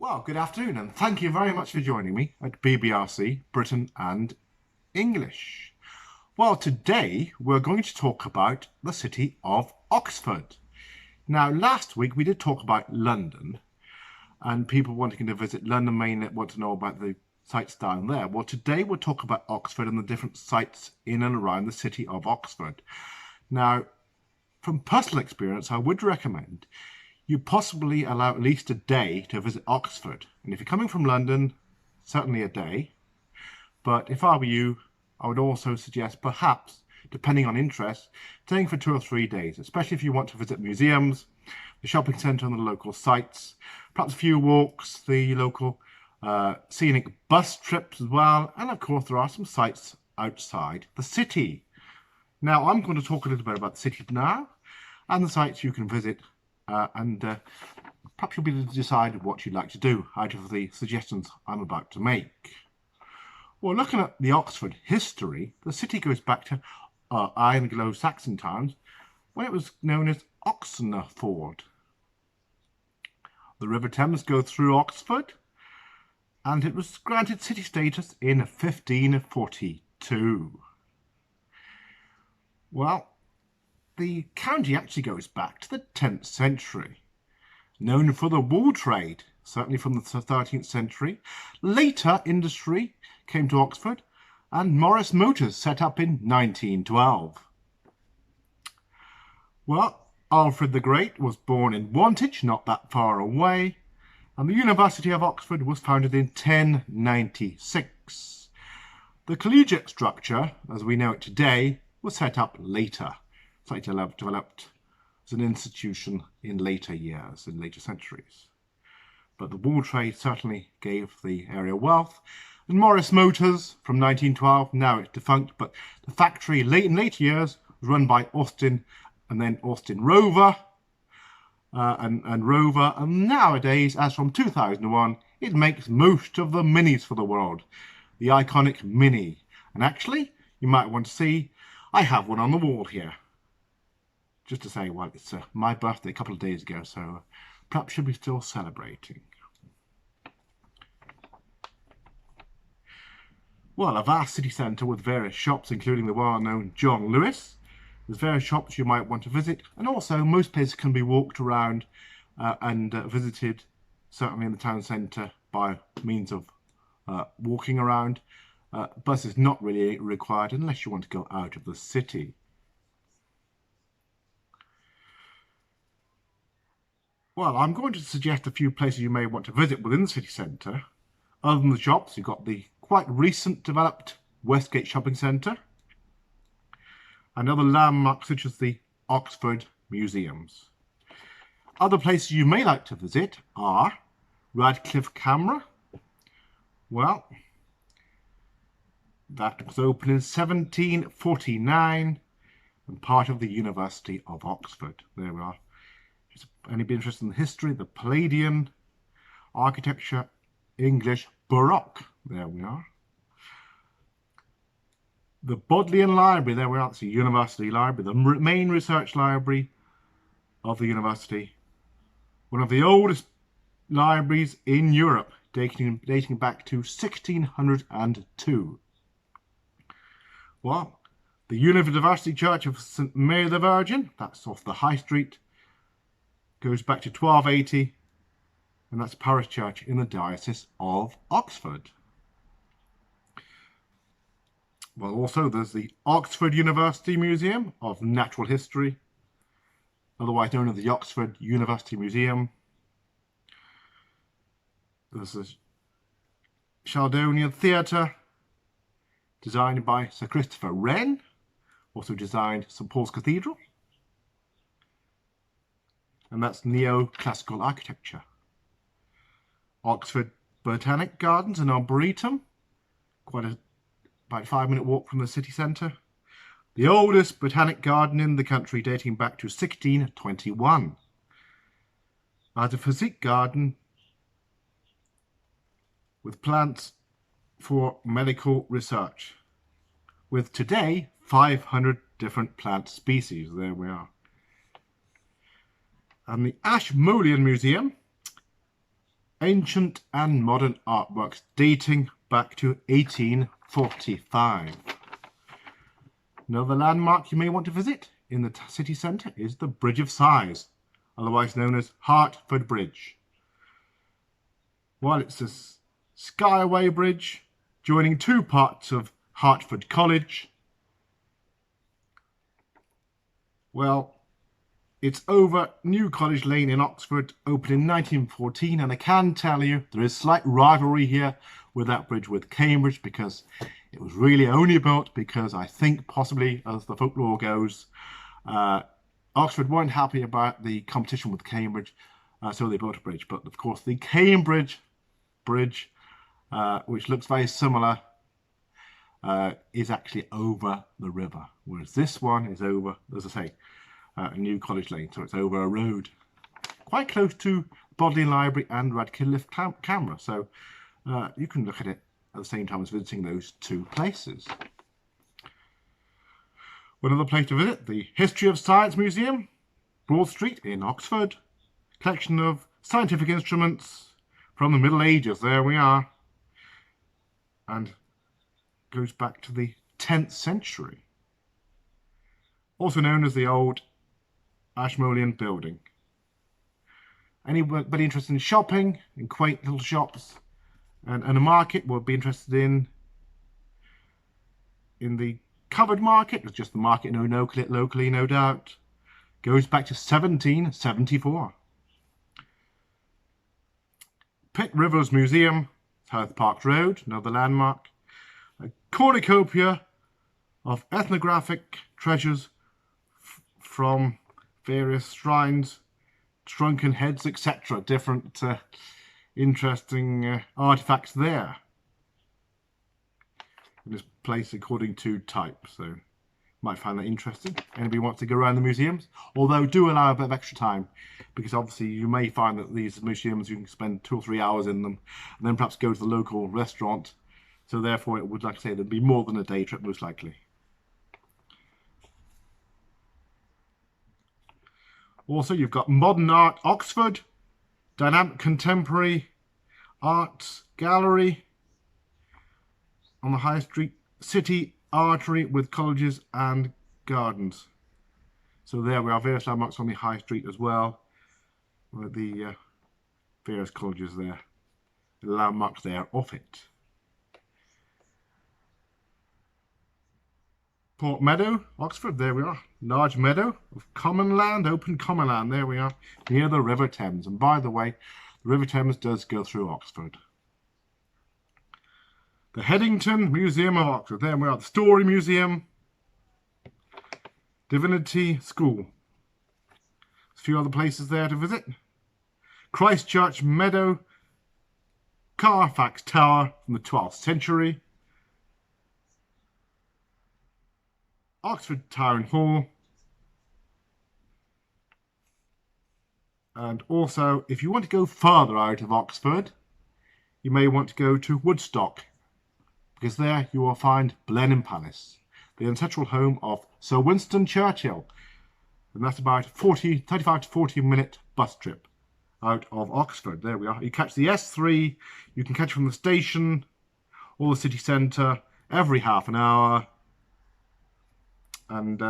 Well, good afternoon, and thank you very much for joining me at BBRC Britain and English. Well, today we're going to talk about the city of Oxford. Now, last week we did talk about London, and people wanting to visit London may want to know about the sites down there. Well, today we'll talk about Oxford and the different sites in and around the city of Oxford. Now, from personal experience, I would recommend you possibly allow at least a day to visit Oxford. And if you're coming from London, certainly a day. But if I were you, I would also suggest perhaps, depending on interest, staying for 2 or 3 days, especially if you want to visit museums, the shopping centre and the local sites, perhaps a few walks, the local scenic bus trips as well. And of course, there are some sites outside the city. Now, I'm going to talk a little bit about the city now and the sites you can visit and perhaps you'll be able to decide what you'd like to do out of the suggestions I'm about to make. Well, looking at the Oxford history, the city goes back to Anglo-Saxon times when it was known as Oxenford. The River Thames goes through Oxford and it was granted city status in 1542. Well, the county actually goes back to the 10th century, known for the wool trade, certainly from the 13th century. Later, industry came to Oxford and Morris Motors set up in 1912. Well, Alfred the Great was born in Wantage, not that far away, and the University of Oxford was founded in 1096. The collegiate structure, as we know it today, was set up later. Developed as an institution in later years, in later centuries. But the wool trade certainly gave the area wealth. And Morris Motors from 1912, now it's defunct, but the factory in later years was run by Austin and then Austin Rover and Rover. And nowadays, as from 2001, it makes most of the minis for the world. The iconic Mini. And actually, you might want to see, I have one on the wall here. Just to say, well, it's my birthday a couple of days ago, so perhaps you'll be still celebrating. Well, a vast city centre with various shops, including the well-known John Lewis. There's various shops you might want to visit, and also most places can be walked around and visited, certainly in the town centre, by means of walking around. Bus is not really required unless you want to go out of the city. Well, I'm going to suggest a few places you may want to visit within the city centre. Other than the shops, you've got the quite recent developed Westgate Shopping Centre and other landmarks such as the Oxford Museums. Other places you may like to visit are Radcliffe Camera. Well, that was opened in 1749 and part of the University of Oxford. There we are. Any be interested in the history, the Palladian, architecture, English, Baroque. There we are. The Bodleian Library. There we are. It's a university library, the main research library of the university. One of the oldest libraries in Europe, dating back to 1602. Well, the University Church of St Mary the Virgin. That's off the High Street. Goes back to 1280, and that's parish church in the Diocese of Oxford. Well, also there's the Oxford University Museum of Natural History, otherwise known as the Oxford University Museum. There's the Sheldonian Theatre, designed by Sir Christopher Wren, also designed St Paul's Cathedral. And that's neoclassical architecture. Oxford Botanic Gardens and Arboretum, about a 5-minute walk from the city centre. The oldest botanic garden in the country, dating back to 1621. As a physique garden with plants for medical research, with today 500 different plant species. There we are. And the Ashmolean Museum ancient and modern artworks dating back to 1845. Another landmark you may want to visit in the city centre is the Bridge of Sighs, otherwise known as Hertford Bridge. While it's a skyway bridge joining two parts of Hertford College, well, it's over New College Lane in Oxford, opened in 1914, and I can tell you there is slight rivalry here with that bridge with Cambridge, because it was really only built because I think possibly, as the folklore goes, Oxford weren't happy about the competition with Cambridge, so they built a bridge. But of course the Cambridge Bridge, which looks very similar, is actually over the river, whereas this one is over, as I say, New College Lane, so it's over a road quite close to Bodleian Library and Radcliffe Camera, so you can look at it at the same time as visiting those two places. One other place to visit, the History of Science Museum, Broad Street in Oxford. Collection of scientific instruments from the Middle Ages, there we are, and goes back to the 10th century. Also known as the Old Ashmolean Building. Anybody interested in shopping, in quaint little shops, and a market will be interested in the covered market. It's just the market known locally, no doubt. Goes back to 1774. Pitt Rivers Museum, South Park Road, another landmark. A cornucopia of ethnographic treasures from various shrines, shrunken heads, etc. Different interesting artifacts there. In this place according to type, so you might find that interesting. Anybody wants to go around the museums, although do allow a bit of extra time, because obviously you may find that these museums you can spend 2 or 3 hours in them and then perhaps go to the local restaurant, so therefore it would, like I say, there'd be more than a day trip most likely. Also, you've got Modern Art Oxford, Dynamic Contemporary Arts Gallery on the High Street, City Artery with colleges and gardens. So there we are, various landmarks on the High Street as well, with the various colleges there, the landmarks there of it. Port Meadow, Oxford, there we are. Large meadow of common land, open common land, there we are, near the River Thames. And by the way, the River Thames does go through Oxford. The Headington Museum of Oxford, there we are. The Story Museum, Divinity School. A few other places there to visit. Christchurch Meadow, Carfax Tower from the 12th century. Oxford Town Hall, and also if you want to go further out of Oxford, you may want to go to Woodstock, because there you will find Blenheim Palace, the ancestral home of Sir Winston Churchill, and that's about a 35 to 40 minute bus trip out of Oxford. There we are. You catch the S3, you can catch from the station or the city centre every half an hour. And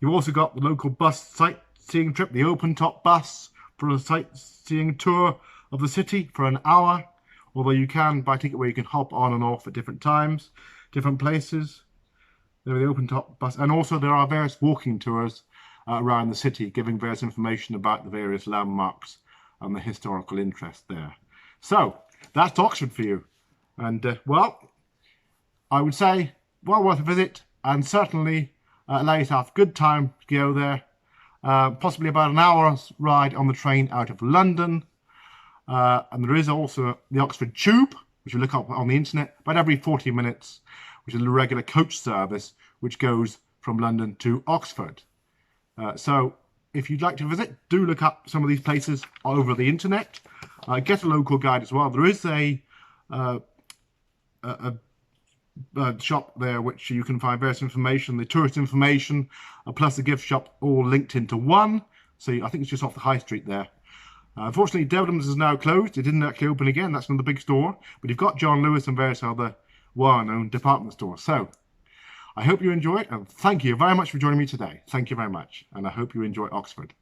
you've also got the local bus sightseeing trip, the open top bus, for a sightseeing tour of the city for an hour. Although you can buy a ticket where you can hop on and off at different times, different places. There the open top bus. And also there are various walking tours around the city, giving various information about the various landmarks and the historical interest there. So that's Oxford for you. And well, I would say well worth a visit. And certainly allow yourself a good time to go there. Possibly about an hour's ride on the train out of London. And there is also the Oxford Tube, which you look up on the internet, about every 40 minutes, which is a regular coach service, which goes from London to Oxford. So if you'd like to visit, do look up some of these places over the internet. Get a local guide as well. There is a shop there which you can find various information, the tourist information, plus the gift shop, all linked into one. So I think it's just off the high street there. Unfortunately, Debenhams is now closed. It didn't actually open again. That's another big store. But you've got John Lewis and various other well-known department stores. So I hope you enjoy it, and thank you very much for joining me today. Thank you very much, and I hope you enjoy Oxford.